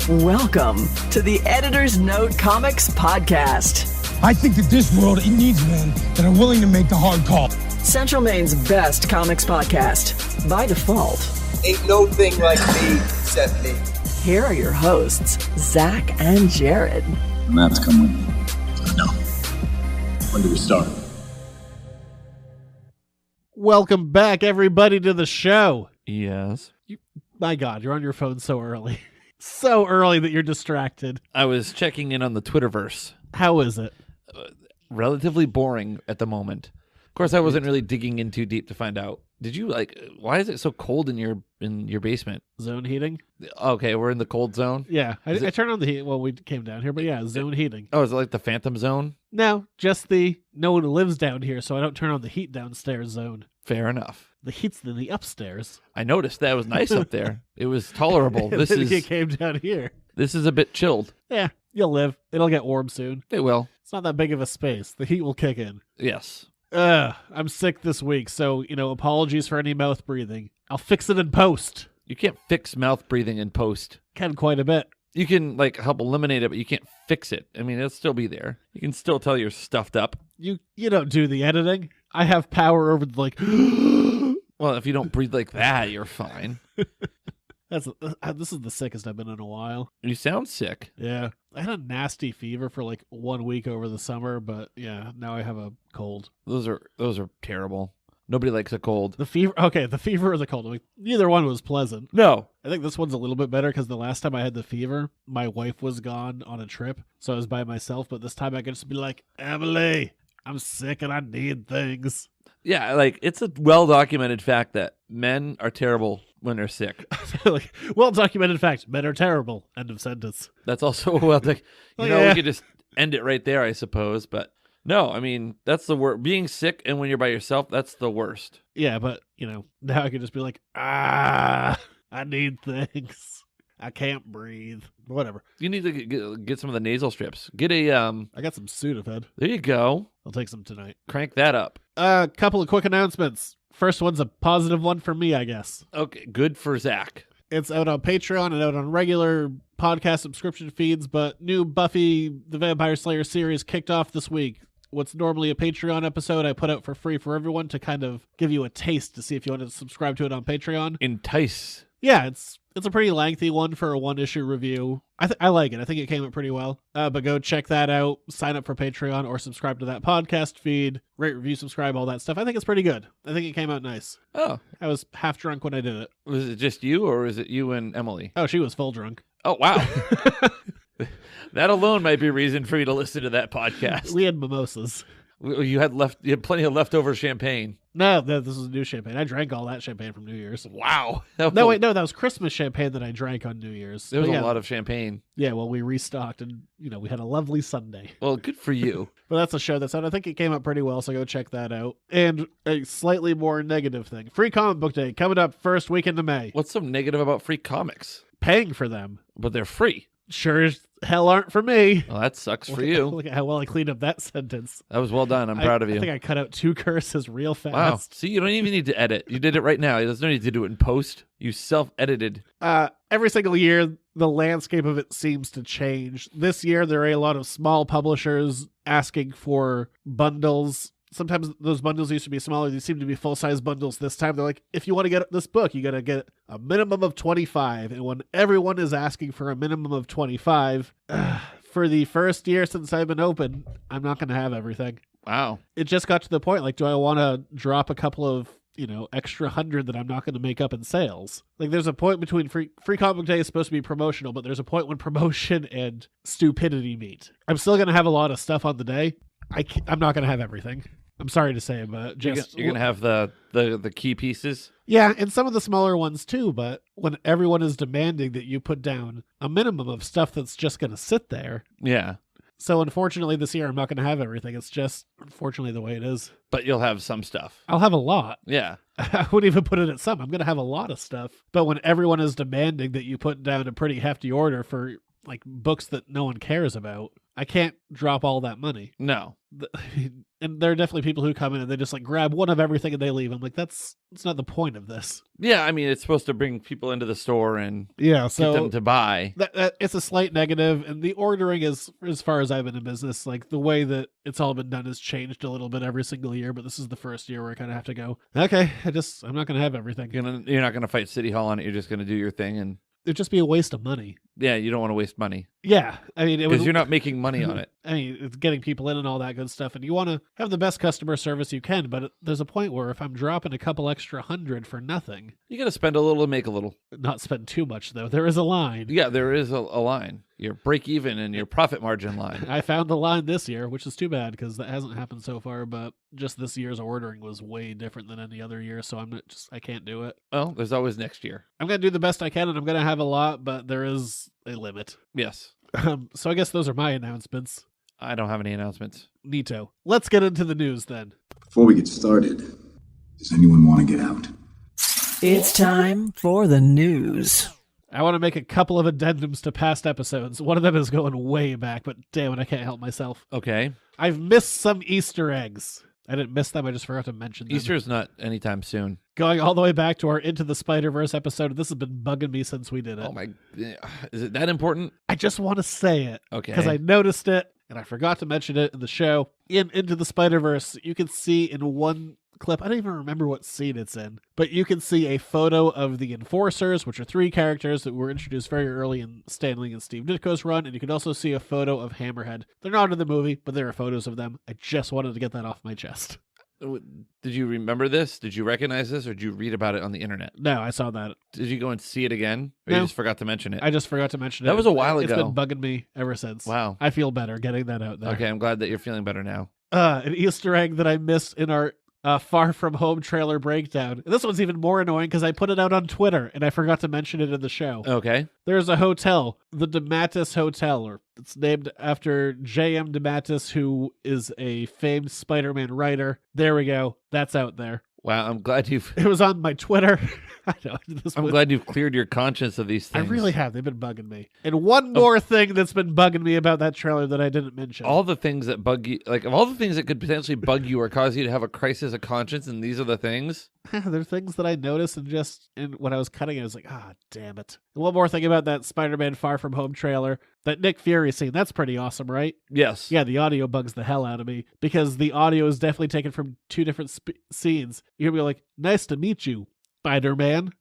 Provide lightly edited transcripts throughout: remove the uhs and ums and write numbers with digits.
Welcome to the Editor's Note Comics Podcast. I think that this world, it needs men that are willing to make the hard call. Central Maine's best comics podcast, by default. Ain't no thing like me, except me. Here are your hosts, Zach and Jared. Maps come with me. No. When do we start? Welcome back, everybody, to the show. Yes. My God, you're on your phone so early. So early that you're distracted. I was checking in on the Twitterverse. How is it? Relatively boring at the moment. Of course, I wasn't really digging in too deep to find out. Did you why is it so cold in your basement? Zone heating? Okay, we're in the cold zone? Yeah. I turned on the heat when we came down here, but yeah, zone heating. Oh, is it like the Phantom Zone? No, just the no one lives down here, so I don't turn on the heat downstairs zone. Fair enough. The heat's in the upstairs. I noticed that was nice up there. It was tolerable. It came down here. This is a bit chilled. Yeah, you'll live. It'll get warm soon. It will. It's not that big of a space. The heat will kick in. Yes. I'm sick this week, so, apologies for any mouth breathing. I'll fix it in post. You can't fix mouth breathing in post. Can quite a bit. You can, help eliminate it, but you can't fix it. I mean, it'll still be there. You can still tell you're stuffed up. You don't do the editing. I have power over Well, if you don't breathe like that, you're fine. This is the sickest I've been in a while. You sound sick. Yeah. I had a nasty fever for 1 week over the summer, but yeah, now I have a cold. Those are terrible. Nobody likes a cold. The fever or the cold. Neither one was pleasant. No. I think this one's a little bit better because the last time I had the fever, my wife was gone on a trip, so I was by myself, but this time I could just be like, Emily, I'm sick and I need things. Yeah, it's a well-documented fact that men are terrible when they're sick. Well-documented fact, men are terrible. End of sentence. That's also we could just end it right there, I suppose. But no, I mean, that's the worst. Being sick and when you're by yourself, that's the worst. Yeah, but, now I can just be like, I need things. I can't breathe. Whatever. You need to get some of the nasal strips. Get a I got some Sudafed. There you go. I'll take some tonight. Crank that up. A couple of quick announcements. First one's a positive one for me, I guess. Okay, good for Zach. It's out on Patreon and out on regular podcast subscription feeds, but new Buffy the Vampire Slayer series kicked off this week. What's normally a Patreon episode, I put out for free for everyone to kind of give you a taste to see if you want to subscribe to it on Patreon. Entice. Yeah, it's a pretty lengthy one for a one-issue review. I like it. I think it came out pretty well. But go check that out. Sign up for Patreon or subscribe to that podcast feed. Rate, review, subscribe, all that stuff. I think it's pretty good. I think it came out nice. Oh. I was half drunk when I did it. Was it just you or is it you and Emily? Oh, she was full drunk. Oh, wow. That alone might be a reason for you to listen to that podcast. We had mimosas. You had plenty of leftover champagne. No, this was new champagne. I drank all that champagne from New Year's. Wow. That was Christmas champagne that I drank on New Year's. There was a lot of champagne. Yeah, well, we restocked and, we had a lovely Sunday. Well, good for you. But that's a show that's out. I think it came out pretty well, so go check that out. And a slightly more negative thing. Free Comic Book Day coming up first weekend of May. What's so negative about free comics? Paying for them. But they're free. Sure as hell aren't for me. Well, that sucks for you. Look at how well I cleaned up that sentence. That was well done. I'm proud of you. I think I cut out 2 curses real fast. Wow. See, you don't even need to edit. You did it right now. There's no need to do it in post. You self-edited. Every single year, the landscape of it seems to change. This year, there are a lot of small publishers asking for bundles. Sometimes those bundles used to be smaller. These seem to be full-size bundles this time. They're like, if you want to get this book, you got to get a minimum of 25. And when everyone is asking for a minimum of 25, for the first year since I've been open, I'm not going to have everything. Wow. It just got to the point, do I want to drop a couple of, extra 100 that I'm not going to make up in sales? There's a point between Free Comic Book Day is supposed to be promotional, but there's a point when promotion and stupidity meet. I'm still going to have a lot of stuff on the day. I'm not going to have everything. I'm sorry to say, but just you're gonna have the key pieces. Yeah, and some of the smaller ones too. But when everyone is demanding that you put down a minimum of stuff that's just gonna sit there, yeah. So unfortunately, this year I'm not gonna have everything. It's just unfortunately the way it is. But you'll have some stuff. I'll have a lot. Yeah. I wouldn't even put it at some. I'm gonna have a lot of stuff. But when everyone is demanding that you put down a pretty hefty order for books that no one cares about, I can't drop all that money. No. And there are definitely people who come in and they just like grab one of everything and they leave. I'm like, that's not the point of this. Yeah, I mean, it's supposed to bring people into the store and Yeah, get so them to buy. that it's a slight negative, and the ordering is, as far as I've been in business, like the way that it's all been done has changed a little bit every single year, but this is the first year where I kind of have to go, okay, I'm not going to have everything. You're not going to fight City Hall on it. You're just going to do your thing. And It'd just be a waste of money. yeah, you don't want to waste money. Yeah, I mean, Because you're not making money on it. I mean, it's getting people in and all that good stuff, and you want to have the best customer service you can, but there's a point where if I'm dropping a couple extra $100 for nothing... You got to spend a little to make a little. Not spend too much, though. There is a line. Yeah, there is a line. Your break even and your profit margin line. I found the line this year, which is too bad because that hasn't happened so far, but just this year's ordering was way different than any other year, so I can't do it. Well, there's always next year. I'm going to do the best I can, and I'm going to have a lot, but there is a limit. Yes. So I guess those are my announcements. I don't have any announcements. Neato. Let's get into the news then. Before we get started, does anyone want to get out? It's time for the news. I want to make a couple of addendums to past episodes. One of them is going way back, but damn it, I can't help myself. Okay. I've missed some Easter eggs. I didn't miss them, I just forgot to mention them. Easter's not anytime soon. Going all the way back to our Into the Spider-Verse episode, this has been bugging me since we did it. Oh my, is it that important? I just want to say it. Okay. Because I noticed it, and I forgot to mention it in the show. In Into the Spider-Verse, you can see in one clip, I don't even remember what scene it's in, but you can see a photo of the Enforcers, which are 3 characters that were introduced very early in Stan Lee and Steve Ditko's run, and you can also see a photo of Hammerhead. They're not in the movie, but there are photos of them. I just wanted to get that off my chest. Did you remember this? Did you recognize this, or did you read about it on the internet? No, I saw that. Did you go and see it again, or No. you just forgot to mention it? I just forgot to mention it. That was a while It's ago. been bugging me ever since. Wow. I feel better getting that out there. Okay, I'm glad that you're feeling better now. An Easter egg that I missed in our Far From Home trailer breakdown. And this one's even more annoying because I put it out on Twitter and I forgot to mention it in the show. Okay. There's a hotel, the DeMatteis Hotel, or it's named after J.M. DeMatteis, who is a famed Spider-Man writer. There we go. That's out there. Wow, I'm glad you've It was on my Twitter. I know. I'm glad you've cleared your conscience of these I things. really have. They've been bugging me. And one more thing that's been bugging me about that trailer that I didn't mention. All the things that bug you, like of all the things that could potentially bug you or cause you to have a crisis of conscience, and these are the things. They're things that I noticed and when I was cutting it, I was like, damn it. And one more thing about that Spider-Man Far From Home trailer, that Nick Fury scene, that's pretty awesome, right? Yes. Yeah, the audio bugs the hell out of me because the audio is definitely taken from 2 different scenes. You're going to be like, nice to meet you, Spider-Man.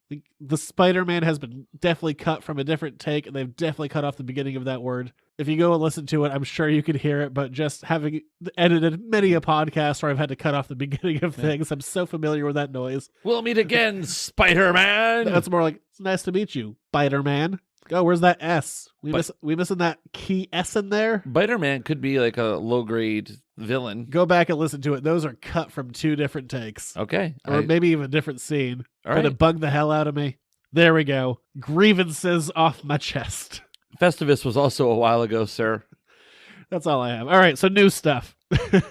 The Spider-Man has been definitely cut from a different take, and they've definitely cut off the beginning of that word. If you go and listen to it, I'm sure you could hear it, but just having edited many a podcast where I've had to cut off the beginning of things, I'm so familiar with that noise. We'll meet again, Spider-Man. That's more like, it's nice to meet you, Spider-Man. Oh, where's that S? We missing that key S in there? Spider-Man could be like a low-grade villain. Go back and listen to it. Those are cut from 2 different takes. Okay. Or maybe even a different scene. All But right. it bugged the hell out of me. There we go. Grievances off my chest. Festivus was also a while ago, sir. That's all I have. All right, so new stuff.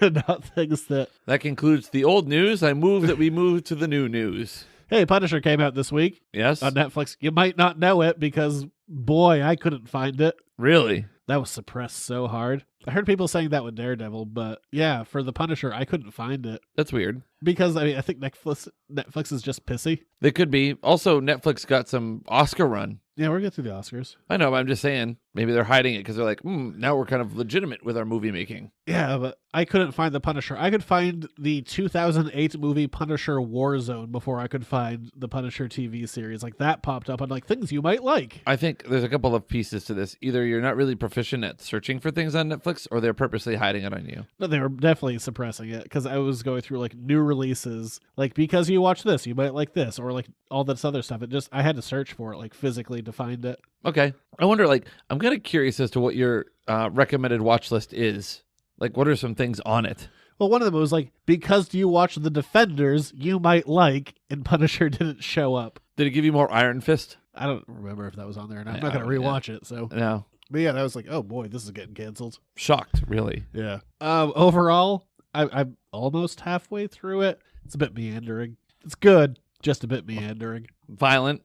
Not things that... That concludes the old news. I move that we move to the new news. Hey, Punisher came out this week Yes? on Netflix. You might not know it because, boy, I couldn't find it. Really? That was suppressed so hard. I heard people saying that with Daredevil, but yeah, for the Punisher, I couldn't find it. That's weird. Because, I think Netflix is just pissy. They could be. Also, Netflix got some Oscar run. Yeah, we're getting to the Oscars. I know, but I'm just saying, maybe they're hiding it because they're like, now we're kind of legitimate with our movie making. Yeah, but I couldn't find the Punisher. I could find the 2008 movie Punisher Warzone before I could find the Punisher TV series. Like, that popped up on, like, things you might like. I think there's a couple of pieces to this. Either you're not really proficient at searching for things on Netflix, or they're purposely hiding it on you. No, they were definitely suppressing it, because I was going through, like, new releases. Like, because you watch this, you might like this, or, like, all this other stuff. I had to search for it, like, physically to find it. Okay. I wonder, like, I'm kind of curious as to what your recommended watch list is. Like, what are some things on it? Well, one of them was like, because you watch The Defenders, you might like, and Punisher didn't show up. Did it give you more Iron Fist? I don't remember if that was on there or not. I'm Yeah, not going to rewatch it, so. No. But yeah, that was like, oh boy, this is getting canceled. Shocked, really. Yeah. Overall, I'm almost halfway through it. It's a bit meandering. It's good, just a bit meandering. Violent.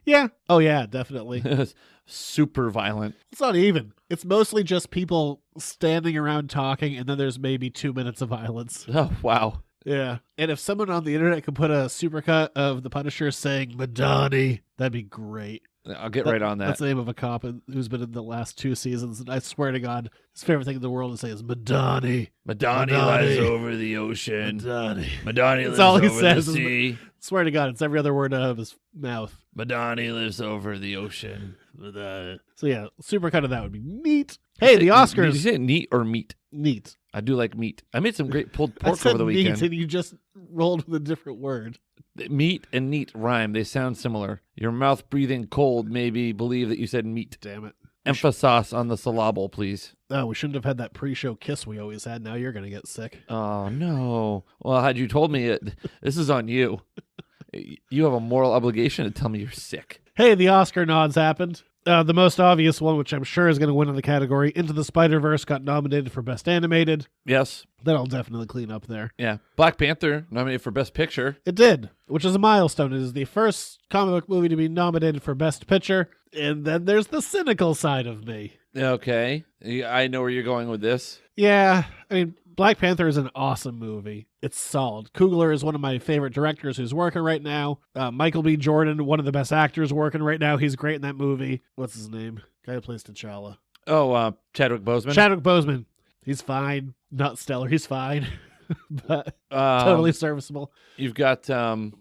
Yeah. Oh, yeah, definitely. It's super violent. It's not even. It's mostly just people standing around talking, and then there's maybe 2 minutes of violence. Oh, wow. Yeah. And if someone on the internet could put a supercut of the Punisher saying Madani, that'd be great. I'll get right on that. That's the name of a cop who's been in the last 2 seasons. And I swear to God, his favorite thing in the world to say is Madani. Madani lies over the ocean. Madani. Madani lives all he over says the is sea. Swear to God, it's every other word out of his mouth. Madani lives over the ocean. So yeah, supercut of that would be neat. Hey, the Oscars. Did you say neat or meat? Neat. I do like meat. I made some great pulled I pork said over the weekend. neat, and you just rolled with a different word. Meat and neat rhyme. They sound similar. Your mouth breathing cold made me believe that you said meat. Damn it. Emphasis on the syllable, please. Oh, we shouldn't have had that pre-show kiss we always had. Now you're going to get sick. Oh, no. Well, had you told me it, this is on you. You have a moral obligation to tell me you're sick. Hey, the Oscar nods happened. The most obvious one, which I'm sure is going to win in the category, Into the Spider-Verse got nominated for Best Animated. Yes. That'll definitely clean up there. Yeah. Black Panther nominated for Best Picture. It did, which is a milestone. It is the first comic book movie to be nominated for Best Picture. And then there's the cynical side of me. Okay. I know where you're going with this. Yeah, I mean, Black Panther is an awesome movie. It's solid. Coogler is one of my favorite directors who's working right now. Michael B. Jordan, one of the best actors working right now. He's great in that movie. What's his name? Guy who plays T'Challa. Oh, Chadwick Boseman. Chadwick Boseman. He's fine. Not stellar. He's fine. But totally serviceable. You've got Lupita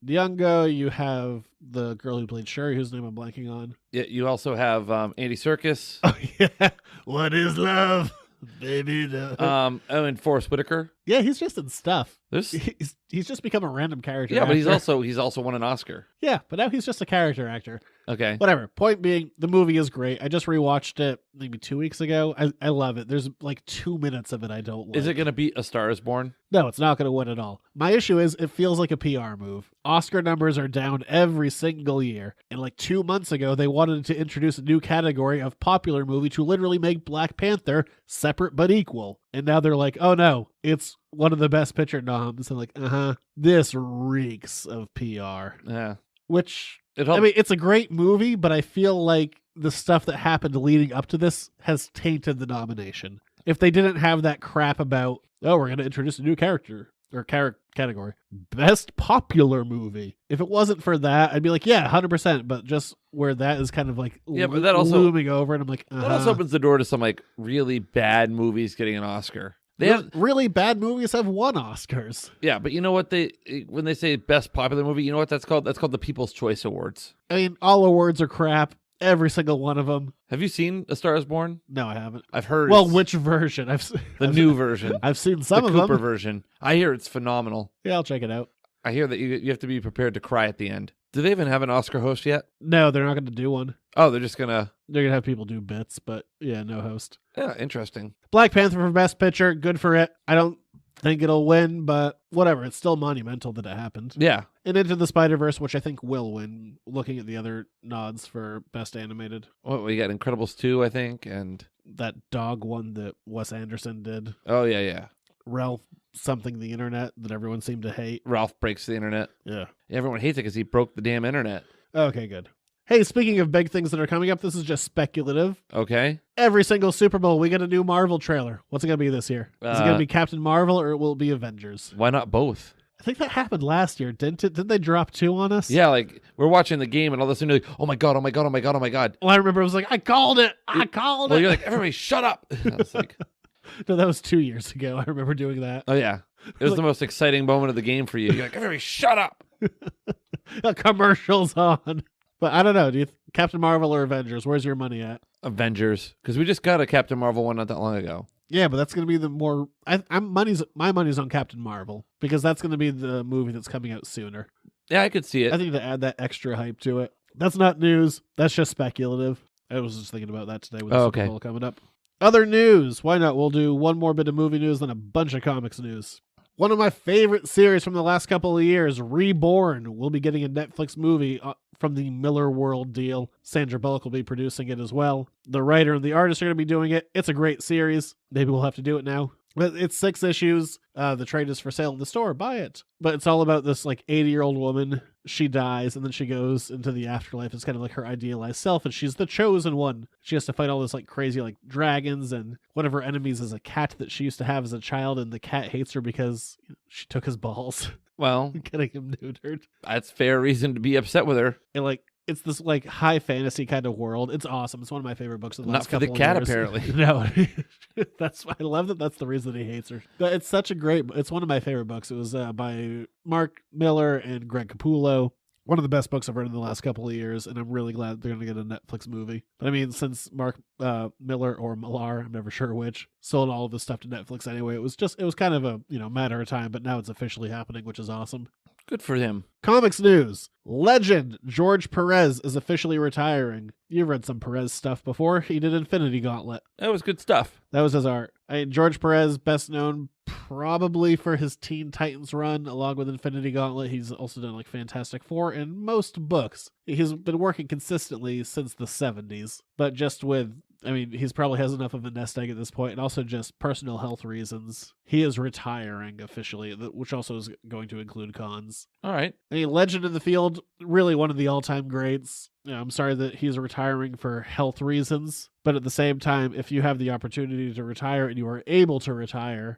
Nyong'o. You have the girl who played Shuri, whose name I'm blanking on. Yeah, you also have Andy Serkis. Oh, yeah. What is love? Baby, no. And Forrest Whitaker. Yeah, he's just in stuff. There's He's just become a random character. yeah, but actor. he's also won an Oscar. Yeah, but now he's just a character actor. Okay. Whatever. Point being, the movie is great. I just rewatched it maybe 2 weeks ago. I love it. There's like 2 minutes of it I don't like. Is it going to beat A Star Is Born? No, it's not going to win at all. My issue is it feels like a PR move. Oscar numbers are down every single year. And like 2 months ago, they wanted to introduce a new category of popular movie to literally make Black Panther separate but equal. And now they're like, oh no, it's one of the best picture noms. And like, this reeks of PR. Yeah. Which, It I mean, it's a great movie, but I feel like the stuff that happened leading up to this has tainted the nomination. If they didn't have that crap about, oh, we're going to introduce a new character or category, best popular movie. If it wasn't for that, I'd be like, yeah, 100%. But just where that is kind of like but that also looming over, and I'm like, that also opens the door to some like really bad movies getting an Oscar. They have really bad movies have won Oscars. Yeah, but you know what when they say best popular movie, you know what that's called? That's called the People's Choice Awards. I mean, all awards are crap. Every single one of them. Have you seen A Star Is Born? No, I haven't. I've heard. Well, which version? The new version. I've seen some of the Cooper them. version. I hear it's phenomenal. Yeah, I'll check it out. I hear that you have to be prepared to cry at the end. Do they even have an Oscar host yet? No, they're not going to do one. Oh, they're just gonna. They're going to have people do bits, but yeah, no host. Yeah, interesting. Black Panther for Best Picture, good for it. I don't think it'll win, but whatever. It's still monumental that it happened. Yeah. And Into the Spider-Verse, which I think will win, looking at the other nods for Best Animated. What we got? Incredibles 2, I think, and that dog one that Wes Anderson did. Oh yeah. Ralph something the internet that everyone seemed to hate. Ralph breaks the internet. Yeah. Everyone hates it because he broke the damn internet. Okay, good. Hey, speaking of big things that are coming up, this is just speculative. Okay. Every single Super Bowl, we get a new Marvel trailer. What's it going to be this year? Is it going to be Captain Marvel or will it be Avengers? Why not both? I think that happened last year, didn't it? Didn't they drop 2 on us? Yeah, like we're watching the game and all of a sudden you're like, oh my God. Well, I remember I was like, I called it. Well, you're like, everybody shut up. I was like, no, that was 2 years ago. I remember doing that. oh yeah. It was the most exciting moment of the game for you. You're like, everybody shut up. A commercial's on. But I don't know. Captain Marvel or Avengers? Where's your money at? Avengers. Because we just got a Captain Marvel one not that long ago. Yeah, but that's going to be the more... my money's on Captain Marvel because that's going to be the movie that's coming out sooner. Yeah, I could see it. I think to add that extra hype to it. That's not news. That's just speculative. I was just thinking about that today with the Super Bowl coming up. Other news. Why not? We'll do one more bit of movie news, then a bunch of comics news. One of my favorite series from the last couple of years, Reborn, will be getting a Netflix movie from the Miller World deal. Sandra Bullock will be producing it as well. The writer and the artist are going to be doing it. It's a great series. Maybe we'll have to do it now. But it's 6 issues. The trade is for sale in the store. Buy it. But it's all about this like 80-year-old woman she dies, and then she goes into the afterlife as kind of like her idealized self, and she's the chosen one. She has to fight all this like crazy like dragons, and one of her enemies is a cat that she used to have as a child, and the cat hates her because she took his balls. Well, Getting him neutered. that's fair reason to be upset with her. And like it's this like high fantasy kind of world. It's awesome. It's one of my favorite books of the Not last for the couple cat, of years. apparently. No, I love that. That's the reason he hates her. But it's such a great. It's one of my favorite books. It was by Mark Miller and Greg Capullo. One of the best books I've read in the last couple of years, and I'm really glad they're going to get a Netflix movie. But I mean, since Mark Miller or Millar, I'm never sure which, sold all of his stuff to Netflix anyway, it was kind of a matter of time. But now it's officially happening, which is awesome. Good for him. Comics news. Legend George Perez is officially retiring. You've read some Perez stuff before. He did Infinity Gauntlet. That was good stuff. That was his art. George Perez, best known probably for his Teen Titans run, along with Infinity Gauntlet. He's also done like Fantastic Four and most books. He's been working consistently since the 70s, but just with he's probably has enough of a nest egg at this point, and also just personal health reasons. He is retiring officially, which also is going to include cons. All right. Legend in the field, really one of the all-time greats. I'm sorry that he's retiring for health reasons, but at the same time, if you have the opportunity to retire and you are able to retire,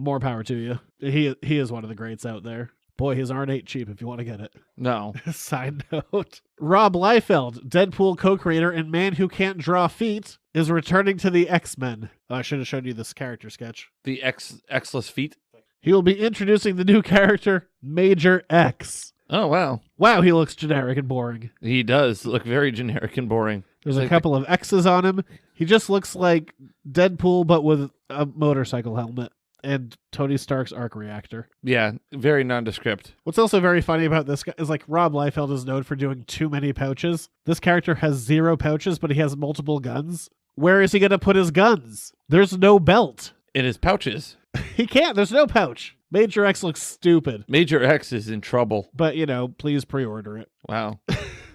more power to you. He is one of the greats out there. Boy, his art ain't cheap if you want to get it. No. Side note. Rob Liefeld, Deadpool co-creator and man who can't draw feet, is returning to the X-Men. Oh, I should have shown you this character sketch. The X-less feet? He will be introducing the new character, Major X. Oh, wow. Wow, he looks generic and boring. He does look very generic and boring. There's a couple of X's on him. He just looks like Deadpool, but with a motorcycle helmet. And Tony Stark's arc reactor. Yeah, very nondescript. What's also very funny about this guy is like Rob Liefeld is known for doing too many pouches. This character has 0 pouches, but he has multiple guns. Where is he going to put his guns? There's no belt. In his pouches. He can't. There's no pouch. Major X looks stupid. Major X is in trouble. But, please pre-order it. Wow.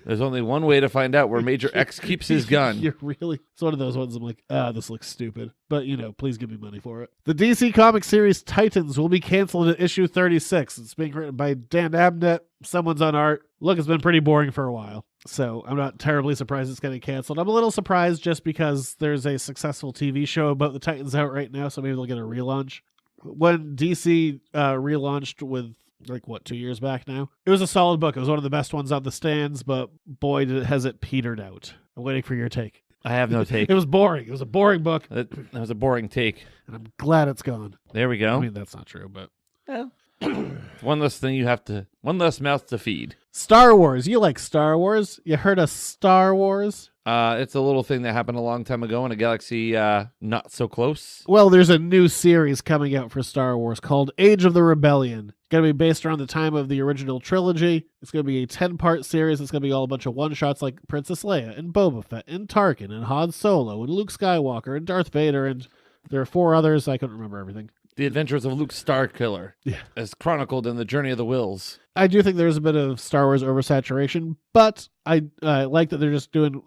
There's only one way to find out where Major X keeps his gun. It's one of those ones I'm like, this looks stupid. But, please give me money for it. The DC comic series Titans will be canceled at issue 36. It's being written by Dan Abnett. Someone's on art. Look, it's been pretty boring for a while. So I'm not terribly surprised it's getting canceled. I'm a little surprised just because there's a successful TV show about the Titans out right now, so maybe they'll get a relaunch. When DC relaunched with 2 years back now. It was a solid book. It was one of the best ones on the stands, but boy, has it petered out. I'm waiting for your take. I have no take. It was boring. It was a boring book. That was a boring take. And I'm glad it's gone. There we go. That's not true, but... One less thing one less mouth to feed. Star Wars. You like Star Wars? You heard of Star Wars? It's a little thing that happened a long time ago in a galaxy not so close. Well, there's a new series coming out for Star Wars called Age of the Rebellion. It's going to be based around the time of the original trilogy. It's going to be a 10-part series. It's going to be all a bunch of one-shots like Princess Leia and Boba Fett and Tarkin and Han Solo and Luke Skywalker and Darth Vader, and there are 4 others. I couldn't remember everything. The Adventures of Luke Starkiller, as chronicled in The Journey of the Wills. I do think there's a bit of Star Wars oversaturation, but I like that they're just doing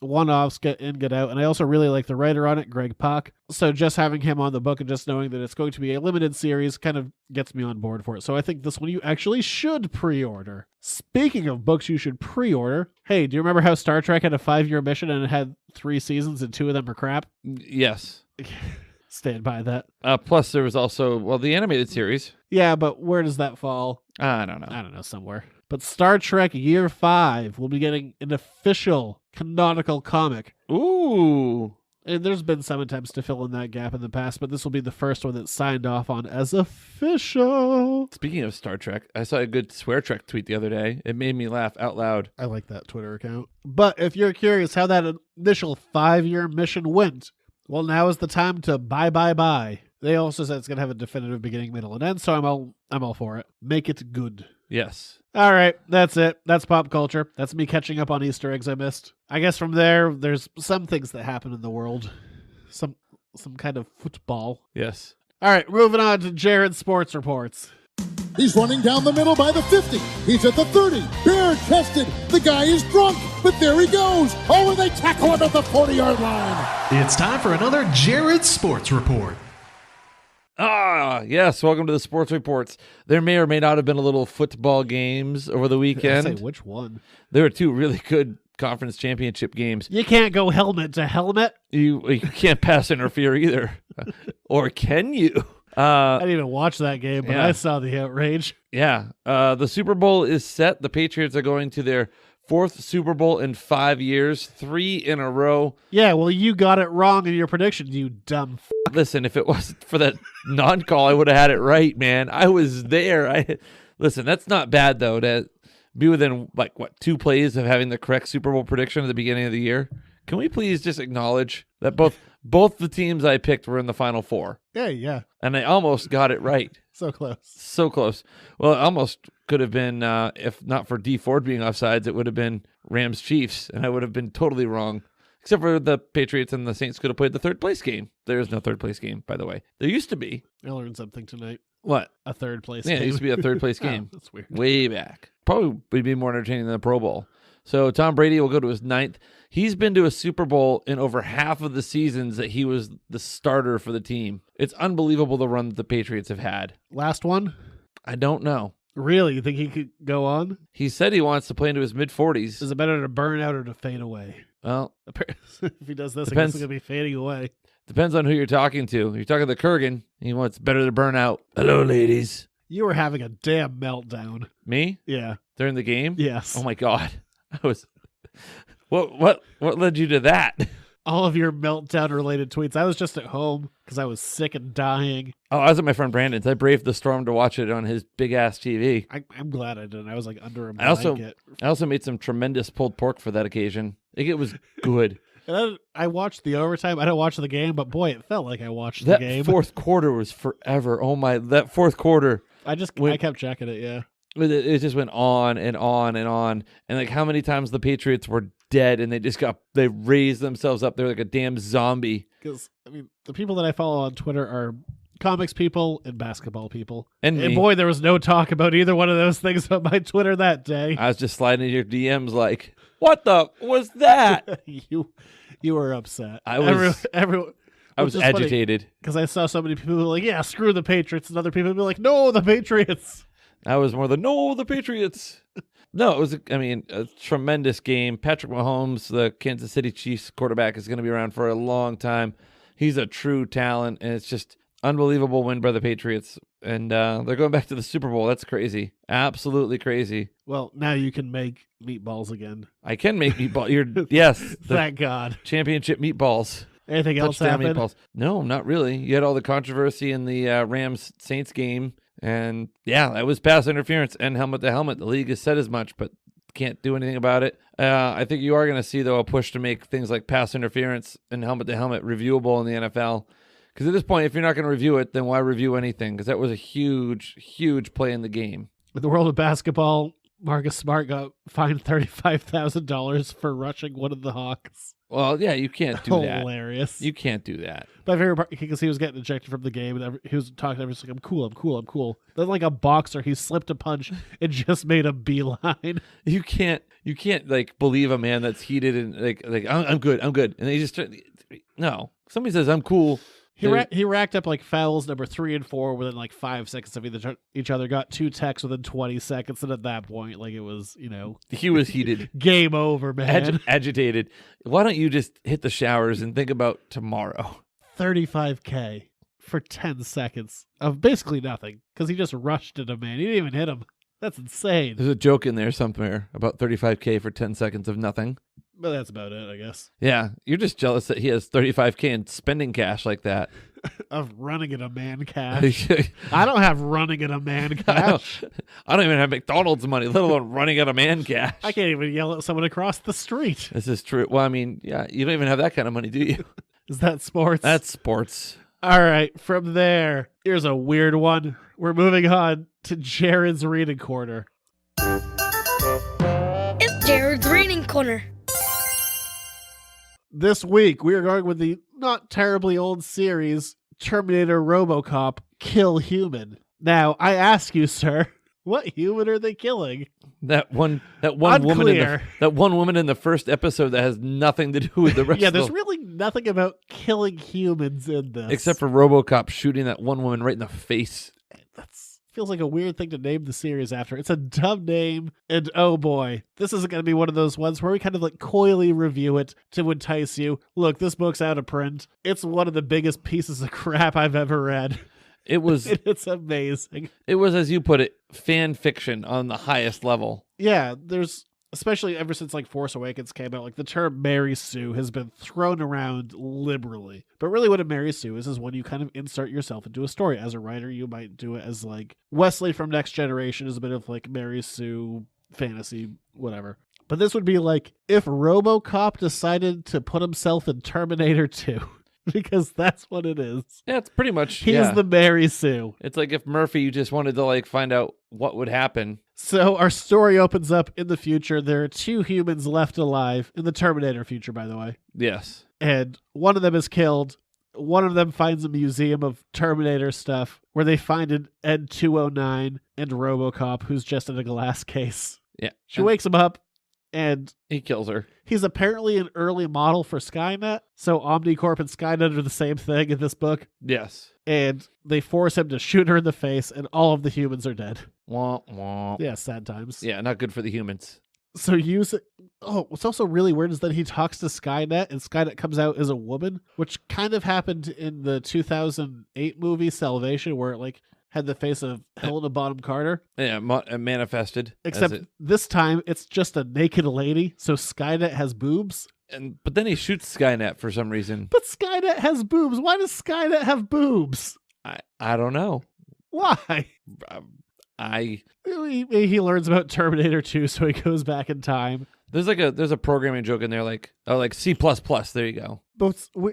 one-offs, get in, get out, and I also really like the writer on it, Greg Pak. So just having him on the book and just knowing that it's going to be a limited series kind of gets me on board for it. So I think this one you actually should pre-order. Speaking of books you should pre-order, hey, do you remember how Star Trek had a 5-year mission and it had 3 seasons and 2 of them were crap? Yes. Stand by that. Plus, there was also, the animated series. Yeah, but where does that fall? I don't know. I don't know, somewhere. But Star Trek Year 5 will be getting an official canonical comic. Ooh. And there's been some attempts to fill in that gap in the past, but this will be the first one that's signed off on as official. Speaking of Star Trek, I saw a good Swear Trek tweet the other day. It made me laugh out loud. I like that Twitter account. But if you're curious how that initial 5-year mission went, well, now is the time to buy. They also said it's going to have a definitive beginning, middle, and end, so I'm all for it. Make it good. Yes. All right, that's it. That's pop culture. That's me catching up on Easter eggs I missed. I guess from there's some things that happen in the world. Some kind of football. Yes. All right, moving on to Jared's sports reports. He's running down the middle by the 50. He's at the 30. Bare chested. The guy is drunk, but there he goes. Oh, and they tackle him at the 40-yard line. It's time for another Jared Sports Report. Yes. Welcome to the Sports Reports. There may or may not have been a little football games over the weekend. I say which one? There were 2 really good conference championship games. You can't go helmet to helmet. You can't pass interfere either. Or can you? I didn't even watch that game, but I saw the outrage. Yeah. The Super Bowl is set. The Patriots are going to their 4th Super Bowl in 5 years, 3 in a row. Yeah, well, you got it wrong in your prediction, you dumb Listen, if it wasn't for that non-call, I would have had it right, man. I was there. Listen, that's not bad, though, to be within, 2 plays of having the correct Super Bowl prediction at the beginning of the year. Can we please just acknowledge that both the teams I picked were in the Final 4? Yeah. And I almost got it right. So close. So close. Well, it almost could have been, if not for D Ford being offsides, it would have been Rams Chiefs, and I would have been totally wrong. Except for the Patriots and the Saints could have played the 3rd place game. There is no 3rd place game, by the way. There used to be. I learned something tonight. What? A 3rd place game. game. It used to be a 3rd place game. That's weird. Way back. Probably would be more entertaining than the Pro Bowl. So Tom Brady will go to his 9th. He's been to a Super Bowl in over half of the seasons that he was the starter for the team. It's unbelievable the run that the Patriots have had. Last one? I don't know. Really? You think he could go on? He said he wants to play into his mid-40s. Is it better to burn out or to fade away? Well, if he does this, depends. I guess it's going to be fading away. Depends on who you're talking to. You're talking to Kurgan. He wants better to burn out. Hello, ladies. You were having a damn meltdown. Me? Yeah. During the game? Yes. Oh my God. I was. What led you to that? All of your meltdown-related tweets. I was just at home because I was sick and dying. Oh, I was at my friend Brandon's. I braved the storm to watch it on his big-ass TV. I'm glad I didn't. I was like under a blanket. I also made some tremendous pulled pork for that occasion. I think it was good. And then I watched the overtime. I didn't watch the game, but boy, it felt like I watched the game. That 4th quarter was forever. Oh my, that 4th quarter. I kept checking it, yeah. It just went on and on and on. And like how many times the Patriots were dead and they raised themselves up. They're like a damn zombie. Because, I mean, the people that I follow on Twitter are comics people and basketball people. And me. Boy, there was no talk about either one of those things on my Twitter that day. I was just sliding into your DMs like, what the was that? You were upset. I was I was agitated. Because I saw so many people who were like, yeah, screw the Patriots. And other people would be like, no, the Patriots. I was more the Patriots. No, it was, a tremendous game. Patrick Mahomes, the Kansas City Chiefs quarterback, is going to be around for a long time. He's a true talent, and it's just unbelievable win by the Patriots. And they're going back to the Super Bowl. That's crazy. Absolutely crazy. Well, now you can make meatballs again. I can make meatballs. Yes. Thank God. Championship meatballs. Anything else happened? Meatballs. No, not really. You had all the controversy in the Rams-Saints game. And yeah, that was pass interference and helmet to helmet. The league has said as much, but can't do anything about it. I think you are going to see, though, a push to make things like pass interference and helmet to helmet reviewable in the NFL. Because at this point, if you're not going to review it, then why review anything? Because that was a huge, huge play in the game. In the world of basketball, Marcus Smart got fined $35,000 for rushing one of the Hawks. Well, yeah, you can't do that. Hilarious. You can't do that. My favorite part, because he was getting ejected from the game, and he was talking to everyone like, I'm cool. Then like a boxer, he slipped a punch and just made a beeline. You can't like believe a man that's heated and like I'm good. And then he just no. Somebody says I'm cool. He racked up like fouls number 3 and 4 within like 5 seconds of each other. Got 2 techs within 20 seconds, and at that point, like it was, he was heated. Game over, man. Agitated. Why don't you just hit the showers and think about tomorrow? $35K for 10 seconds of basically nothing because he just rushed at a man. He didn't even hit him. That's insane. There's a joke in there somewhere about $35K for 10 seconds of nothing. But that's about it, I guess. Yeah, you're just jealous that he has $35K in spending cash like that. Of running at a man cash. I don't have running at a man cash. I don't even have McDonald's money, let alone running at a man cash. I can't even yell at someone across the street. This is true. Well, yeah, you don't even have that kind of money, do you? Is that sports? That's sports. All right, from there, here's a weird one. We're moving on to Jared's Reading Corner. It's Jared's Reading Corner. This week, we are going with the not terribly old series, Terminator RoboCop Kill Human. Now, I ask you, sir, What human are they killing? That one Unclear. woman in the first episode that has nothing to do with the rest. Yeah, of there's the, really nothing about killing humans in this. except for RoboCop shooting that one woman right in the face. That's feels like a weird thing to name the series after. It's a dumb name, and oh boy, this isn't going to be one of those ones where we kind of like coyly review it to entice you. Look, this book's out of print. It's one of the biggest pieces of crap I've ever read. It was. It's amazing. It was, as you put it, fan fiction on the highest level. Yeah, there's, especially ever since like Force Awakens came out, like the term Mary Sue has been thrown around liberally. But really what a Mary Sue is when you kind of insert yourself into a story. As a writer, you might do it as like Wesley from Next Generation is a bit of like Mary Sue fantasy, whatever. But this would be like if RoboCop decided to put himself in Terminator 2. Because that's what it is. Yeah, it's pretty much. He's the Mary Sue. It's like if Murphy just wanted to like find out what would happen. So our story opens up in the future. There are 2 humans left alive in the Terminator future, by the way. Yes. And one of them is killed. One of them finds a museum of Terminator stuff where they find an Ed-209 and RoboCop, who's just in a glass case. Yeah. She wakes him up. And he kills her. He's apparently an early model for Skynet. So Omnicorp and Skynet are the same thing in this book. Yes. And they force him to shoot her in the face, and all of the humans are dead. Wah, wah. Yeah, sad times. Yeah, not good for the humans. So what's also really weird is that he talks to Skynet, and Skynet comes out as a woman, which kind of happened in the 2008 movie Salvation, where it like had the face of Helena Bonham Carter. Yeah, manifested. Except this time it's just a naked lady, so Skynet has boobs. But then he shoots Skynet for some reason. But Skynet has boobs. Why does Skynet have boobs? I don't know. Why? He learns about Terminator 2, so he goes back in time. There's a programming joke in there like C++. There you go.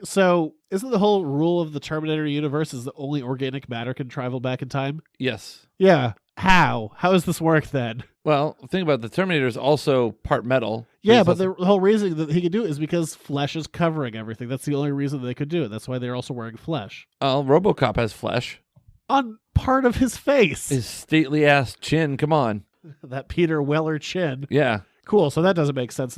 So isn't the whole rule of the Terminator universe is that only organic matter can travel back in time? Yes. Yeah. How does this work then? Well, think about it. The Terminator is also part metal. Yeah, but the whole reason that he could do it is because flesh is covering everything. That's the only reason they could do it. That's why they're also wearing flesh. RoboCop has flesh. On part of his face. His stately ass chin. Come on. That Peter Weller chin. Yeah. Cool. So that doesn't make sense.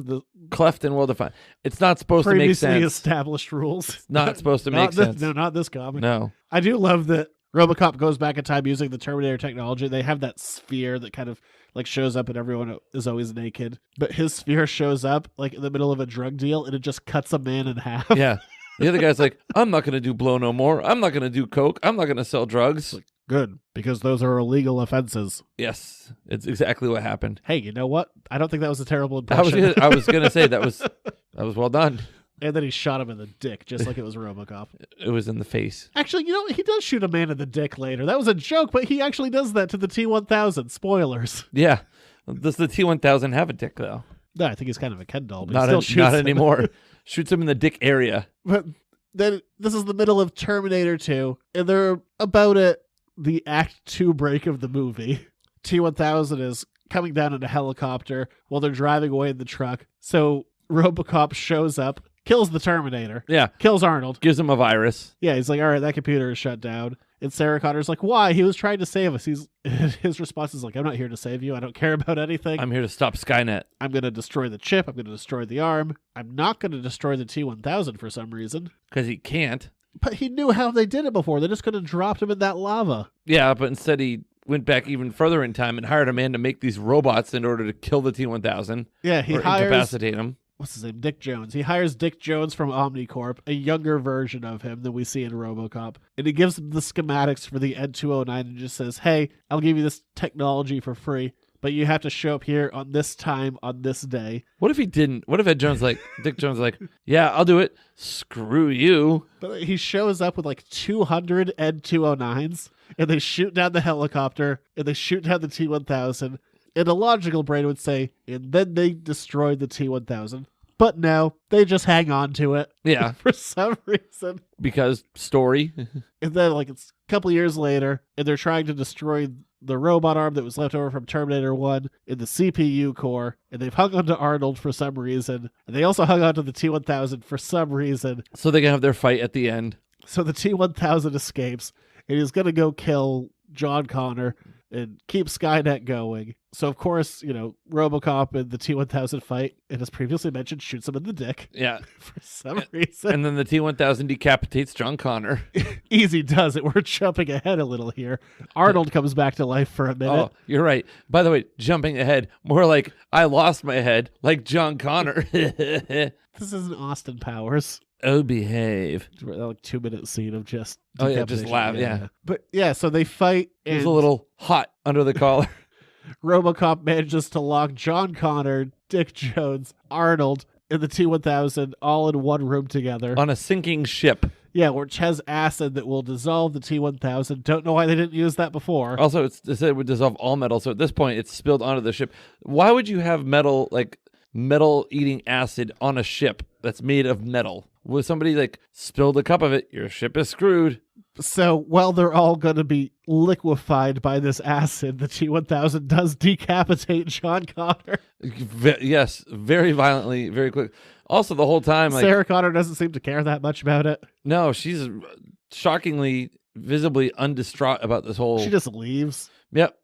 Cleft and well defined. It's not supposed to make sense. Previously established rules. It's not supposed to make sense. No, not this comic. No. I do love that RoboCop goes back in time using the Terminator technology. They have that sphere that kind of like shows up and everyone is always naked. But his sphere shows up like in the middle of a drug deal and it just cuts a man in half. Yeah. The other guy's like, I'm not going to do blow no more. I'm not going to do coke. I'm not going to sell drugs. Good, because those are illegal offenses. Yes, it's exactly what happened. Hey, you know what? I don't think that was a terrible impression. I was gonna say that was well done. And then he shot him in the dick, just like it was RoboCop. It was in the face. Actually, he does shoot a man in the dick later. That was a joke, but he actually does that to the T-1000. Spoilers. Yeah. Does the T-1000 have a dick though? No, I think he's kind of a Ken doll, but not he still shoots not him. anymore. Shoots him in the dick area. But then this is the middle of Terminator 2, and they're about at the Act 2 break of the movie. T-1000 is coming down in a helicopter while they're driving away in the truck. So RoboCop shows up, kills the Terminator. Yeah. Kills Arnold. Gives him a virus. Yeah, he's like, all right, that computer is shut down. And Sarah Connor's like, why? He was trying to save us. His response is like, I'm not here to save you. I don't care about anything. I'm here to stop Skynet. I'm going to destroy the chip. I'm going to destroy the arm. I'm not going to destroy the T-1000 for some reason. Because he can't. But he knew how they did it before. They just could have dropped him in that lava. Yeah, but instead he went back even further in time and hired a man to make these robots in order to kill the T-1000. Yeah, he hires... incapacitate him. What's his name? Dick Jones. He hires Dick Jones from Omnicorp, a younger version of him than we see in RoboCop. And he gives him the schematics for the Ed-209 and just says, hey, I'll give you this technology for free, but you have to show up here on this time on this day. What if he didn't? What if Dick Jones yeah, I'll do it. Screw you. But he shows up with like 200 Ed-209s, and they shoot down the helicopter, and they shoot down the T-1000. And a logical brain would say, and then they destroyed the T-1000. But no, they just hang on to it. Yeah. For some reason. Because story. And then like it's a couple years later, and they're trying to destroy the robot arm that was left over from Terminator 1 in the CPU core, and they've hung on to Arnold for some reason. And they also hung on to the T-1000 for some reason. So they can have their fight at the end. So the T-1000 escapes, and he's going to go kill John Connor. and keep Skynet going. So, of course, RoboCop in the T-1000 fight, and as previously mentioned, shoots him in the dick. Yeah. For some reason. And then the T-1000 decapitates John Connor. Easy does it. We're jumping ahead a little here. Arnold comes back to life for a minute. Oh, you're right. By the way, jumping ahead, more like I lost my head, like John Connor. This isn't Austin Powers. Oh, behave. Like 2-minute scene of just Oh, yeah, just laugh, yeah. But yeah, so they fight. And He's a little hot under the collar. RoboCop manages to lock John Connor, Dick Jones, Arnold, and the T-1000 all in one room together. On a sinking ship. Yeah, which has acid that will dissolve the T-1000. Don't know why they didn't use that before. Also, it said it would dissolve all metal, so at this point, it's spilled onto the ship. Why would you have metal-eating acid on a ship that's made of metal? Would somebody, spilled a cup of it, your ship is screwed. So, while they're all going to be liquefied by this acid, the T-1000 does decapitate John Connor. Yes, very violently, very quick. Also, the whole time, Sarah Connor doesn't seem to care that much about it. No, she's shockingly, visibly undistraught about this whole... She just leaves. Yep,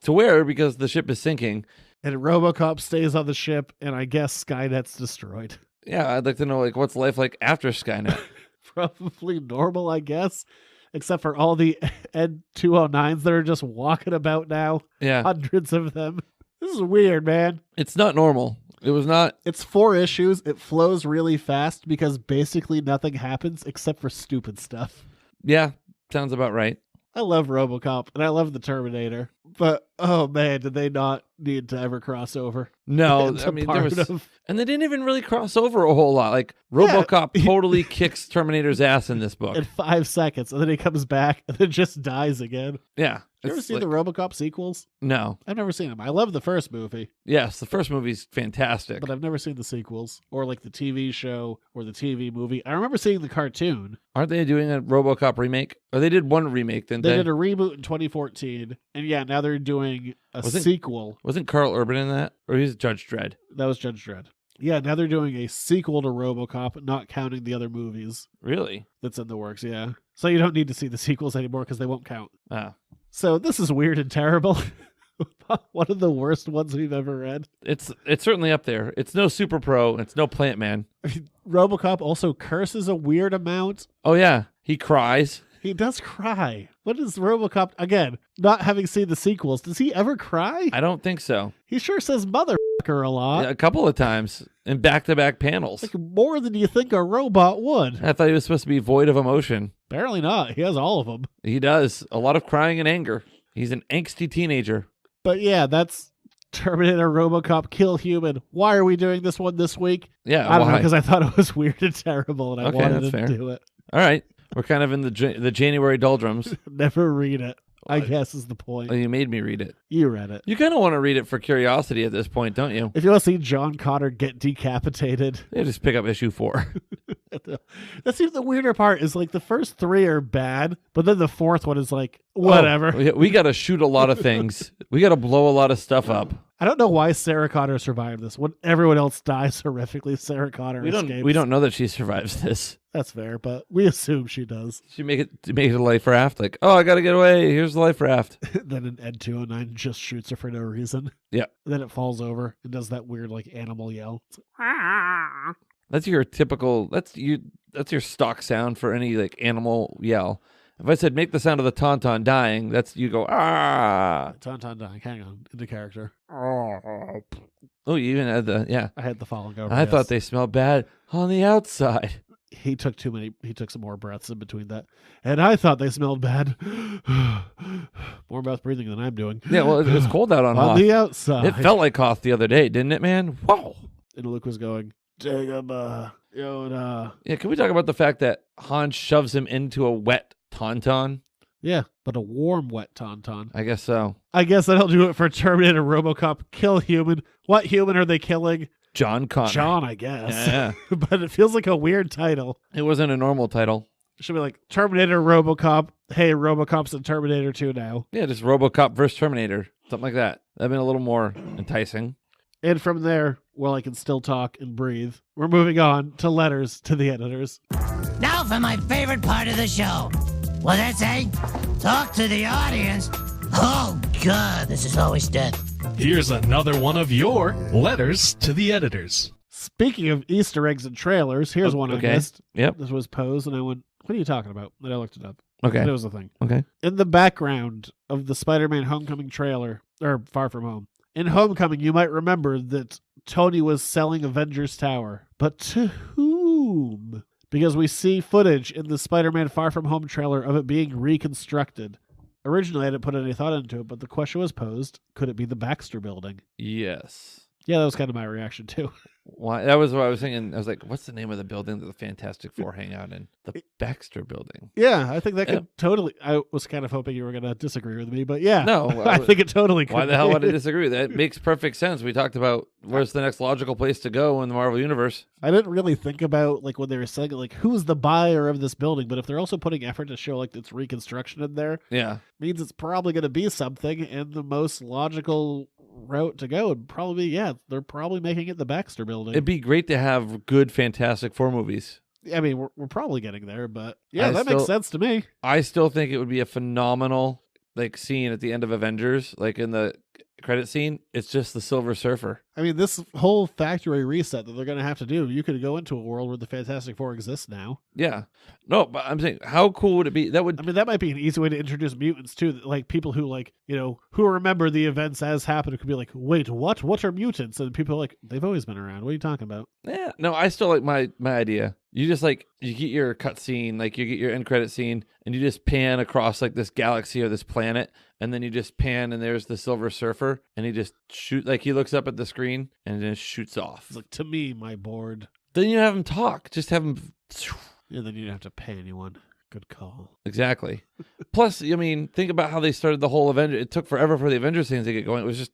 to where? Because the ship is sinking. And RoboCop stays on the ship, and I guess Skynet's destroyed. Yeah, I'd like to know, what's life like after Skynet? Probably normal, I guess. Except for all the Ed 209s that are just walking about now. Yeah. Hundreds of them. This is weird, man. It's not normal. It was not. It's 4 issues. It flows really fast because basically nothing happens except for stupid stuff. Yeah, sounds about right. I love RoboCop and I love the Terminator. But, oh man, did they not need to ever cross over? No, I mean, and they didn't even really cross over a whole lot. RoboCop totally kicks Terminator's ass in this book. In 5 seconds, and then he comes back and then just dies again. Yeah. You ever seen the RoboCop sequels? No. I've never seen them. I love the first movie. Yes, the first movie's fantastic. But I've never seen the sequels, or the TV show, or the TV movie. I remember seeing the cartoon. Aren't they doing a RoboCop remake? Or they did one remake, didn't they? They did a reboot in 2014, and yeah, now they're doing a sequel. Wasn't Carl Urban in that? Or he's Judge Dredd? That was Judge Dredd. Yeah, now they're doing a sequel to RoboCop, not counting the other movies. Really? That's in the works, yeah. So you don't need to see the sequels anymore because they won't count. Ah. So this is weird and terrible. One of the worst ones we've ever read. It's certainly up there. It's no Super Pro. It's no Plant Man. RoboCop also curses a weird amount. Oh, yeah. He cries. He does cry. What is RoboCop? Again, not having seen the sequels, does he ever cry? I don't think so. He sure says motherfucker a lot. Yeah, a couple of times in back-to-back panels. More than you think a robot would. I thought he was supposed to be void of emotion. Apparently not. He has all of them. He does. A lot of crying and anger. He's an angsty teenager. But yeah, that's Terminator, RoboCop, Kill Human. Why are we doing this one this week? Yeah, I don't know, because I thought it was weird and terrible, and I wanted to do it. All right. We're kind of in the January doldrums. Never read it, I guess is the point. Oh, you made me read it. You read it. You kind of want to read it for curiosity at this point, don't you? If you want to see John Connor get decapitated. Yeah, just pick up issue 4. That's even the weirder part is the first 3 are bad, but then the 4th one is whatever. Oh, we got to shoot a lot of things. We got to blow a lot of stuff up. I don't know why Sarah Connor survived this. When everyone else dies horrifically, Sarah Connor escapes. We don't know that she survives this. That's fair, but we assume she does. She make it a life raft. Oh, I got to get away. Here's the life raft. Then an Ed 209 just shoots her for no reason. Yeah. And then it falls over and does that weird animal yell. That's your typical. That's your stock sound for any animal yell. If I said make the sound of the tauntaun dying, that's you go ah. Tauntaun dying. Hang on, into character. Oh, you even had the I had the falling over. I thought they smelled bad on the outside. He took too many. He took some more breaths in between that, and I thought they smelled bad. More mouth breathing than I'm doing. Yeah, well, it's cold out on Hoth. The outside. It felt like Hoth the other day, didn't it, man? Whoa! And Luke was going, Dagobah, Yoda. Yeah, can we talk about the fact that Han shoves him into a wet tauntaun? Yeah, but a warm, wet tauntaun. I guess so. I guess that'll do it for Terminator, RoboCop, Kill Human. What human are they killing? John Connor. John, I guess. Yeah. But it feels like a weird title. It wasn't a normal title. It should be like Terminator, RoboCop. Hey, RoboCop's in Terminator 2 now. Yeah, just RoboCop versus Terminator. Something like that. That'd been a little more enticing. And from there, while I can still talk and breathe, we're moving on to letters to the editors. Now for my favorite part of the show. Well, that's talk to the audience. Oh, God, this is always death. Here's another one of your letters to the editors. Speaking of Easter eggs and trailers, here's one I missed. Yep. This was posed, and I went, what are you talking about? And I looked it up. Okay. It was a thing. Okay. In the background of the Spider-Man Homecoming trailer, or Far From Home, in Homecoming, you might remember that Tony was selling Avengers Tower. But to whom? Because we see footage in the Spider-Man Far From Home trailer of it being reconstructed. Originally, I didn't put any thought into it, but the question was posed, could it be the Baxter building? Yes. Yeah, that was kind of my reaction, too. Why? That was what I was thinking. I was like, what's the name of the building that the Fantastic Four hang out in? The Baxter building. Yeah, I think that could totally... I was kind of hoping you were going to disagree with me, but yeah. No. I think it totally could. Why the hell would I disagree with that? It makes perfect sense. We talked about where's the next logical place to go in the Marvel Universe. I didn't really think about, like, when they were saying, like, who's the buyer of this building, but if they're also putting effort to show, like, its reconstruction in there, means it's probably going to be something, and the most logical route to go would probably be, they're probably making it the Baxter building. It'd be great to have good Fantastic Four movies. I mean, we're probably getting there, but that makes sense to me. I still think it would be a phenomenal, like, scene at the end of Avengers, like in the credit scene. It's just the Silver Surfer. I mean, this whole factory reset that they're going to have to do, you could go into a world where the Fantastic Four exists now. Yeah. No, but I'm saying, how cool would it be? That might be an easy way to introduce mutants, too. Like, people who, like, who remember the events as happened could be like, wait, what? What are mutants? And people are like, they've always been around. What are you talking about? Yeah. No, I still like my idea. You just, like, you get your cut scene, like, you get your end credit scene, and you just pan across, like, this galaxy or this planet, and then you just pan, and there's the Silver Surfer, and he just he looks up at the screen, and then shoots off. It's like, to me, my board. Then you have him talk. Just have him... Yeah, then you don't have to pay anyone. Good call. Exactly. Plus, I mean, think about how they started the whole Avengers. It took forever for the Avengers things to get going. It was just...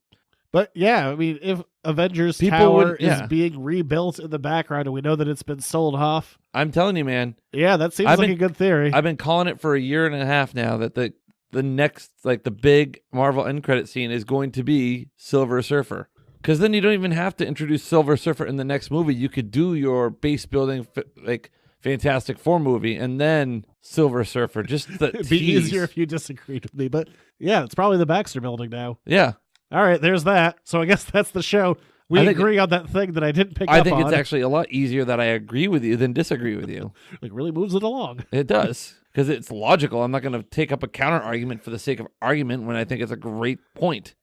But yeah, I mean, if Avengers Tower is being rebuilt in the background and we know that it's been sold off. I'm telling you, man. Yeah, that seems like a good theory. I've been calling it for a year and a half now that the next, like, the big Marvel end credit scene is going to be Silver Surfer. Because then you don't even have to introduce Silver Surfer in the next movie. You could do your base building, like, Fantastic Four movie and then Silver Surfer. Just the It'd be easier if you disagreed with me. But yeah, it's probably the Baxter building now. Yeah. All right, there's that. So I guess that's the show. We agree on that thing that I didn't pick up on. I think it's actually a lot easier that I agree with you than disagree with you. Like, really moves it along. It does. Because it's logical. I'm not going to take up a counter argument for the sake of argument when I think it's a great point.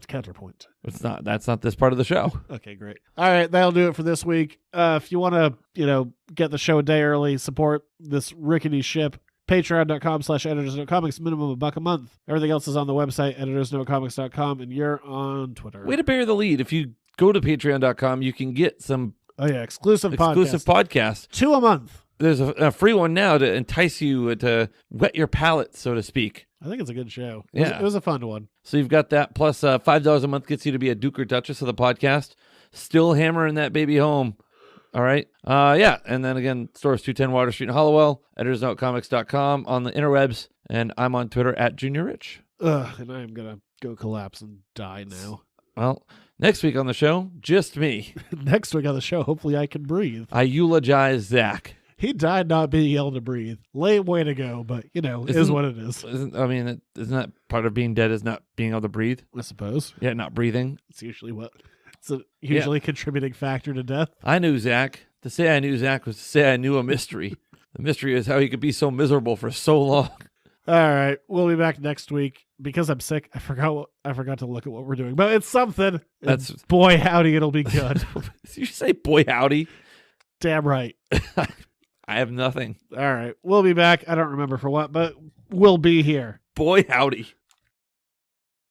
Counterpoint. It's not. That's not this part of the show. Okay, great. All right, that'll do it for this week. If you want to, get the show a day early, support this rickety ship, patreon.com/editorsnotecomics, minimum $1 a month. Everything else is on the website, editorsnotecomics.com, and you're on Twitter. Way to bury the lead. If you go to patreon.com, you can get some exclusive podcasts. 2 a month. There's a free one now to entice you to wet your palate, so to speak. I think it's a good show. It was a fun one. So you've got that, plus $5 a month gets you to be a Duke or Duchess of the podcast. Still hammering that baby home. All right. And then again, stores 210 Water Street in Hollowell, editorsnotecomics.com on the interwebs, and I'm on Twitter @JuniorRich. And I am going to go collapse and die now. Well, next week on the show, just me. Next week on the show, hopefully I can breathe. I eulogize Zach. He died not being able to breathe. Lame way to go, but, is what it is. Isn't that part of being dead is not being able to breathe? I suppose. Yeah, not breathing. It's usually it's a hugely contributing factor to death. I knew Zach. To say I knew Zach was to say I knew a mystery. The mystery is how he could be so miserable for so long. All right. We'll be back next week. Because I'm sick, I forgot to look at what we're doing. But it's something. That's boy howdy, it'll be good. Did you say boy howdy? Damn right. I have nothing. All right. We'll be back. I don't remember for what, but we'll be here. Boy howdy.